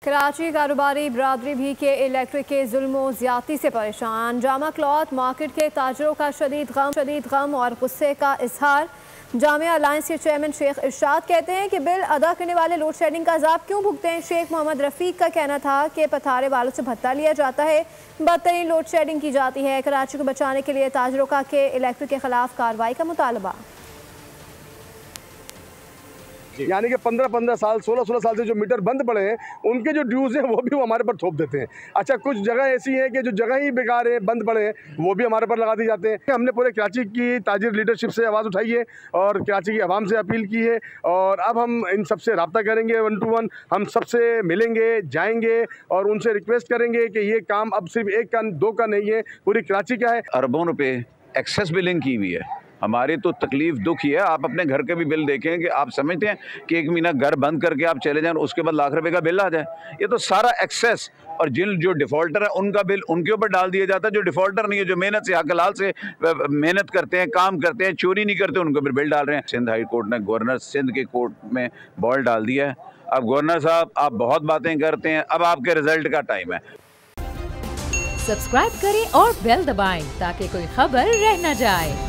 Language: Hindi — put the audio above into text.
कराची कारोबारी बरादरी भी के इलेक्ट्रिक के जुल्म ज्यादती से परेशान। जामा क्लॉथ मार्केट के ताजरों का शदीद गम और गुस्से का इजहार। जामिया अलायंस के चेयरमैन शेख इरशाद कहते हैं कि बिल अदा करने वाले लोड शेडिंग का अजाब क्यों भुगते हैं। शेख मोहम्मद रफीक का कहना था कि पथारे वालों से भत्ता लिया जाता है, बदतरीन लोड शेडिंग की जाती है। कराची को बचाने के लिए ताजरों का के इलेक्ट्रिक के खिलाफ कार्रवाई का मुतालबा। यानी कि 15-15 साल 16-16 साल से जो मीटर बंद पड़े हैं उनके जो ड्यूज़ हैं वो भी हमारे पर थोप देते हैं। अच्छा, कुछ जगह ऐसी हैं कि जो जगह ही बेकार है, बंद पड़े हैं, वो भी हमारे पर लगा दिए जाते हैं। हमने पूरे कराची की ताजिर लीडरशिप से आवाज़ उठाई है और कराची की आवाम से अपील की है और अब हम इन सबसे रब्ता करेंगे 1 to 1। हम सबसे मिलेंगे, जाएंगे और उनसे रिक्वेस्ट करेंगे कि ये काम अब सिर्फ एक का 2 का नहीं है, पूरी कराची का है। अरबों रुपए एक्सेस बिलिंग की हुई है। हमारी तो तकलीफ दुख ही है। आप अपने घर के भी बिल देखें कि आप समझते हैं कि 1 महीना घर बंद करके आप चले जाएं, उसके बाद लाख रुपए का बिल आ जाए। ये तो सारा एक्सेस और जो डिफ़ॉल्टर है उनका बिल उनके ऊपर डाल दिया जाता है। जो डिफ़ॉल्टर नहीं है, जो मेहनत से हकलाल से मेहनत करते हैं, काम करते हैं, चोरी नहीं करते, उनके ऊपर बिल डाल रहे हैं। सिंध हाई कोर्ट ने गवर्नर सिंध के कोर्ट में बॉल डाल दिया है। अब गवर्नर साहब, आप बहुत बातें करते हैं, अब आपके रिजल्ट का टाइम है। सब्सक्राइब करें और बेल दबाएं ताकि कोई खबर रह न जाए।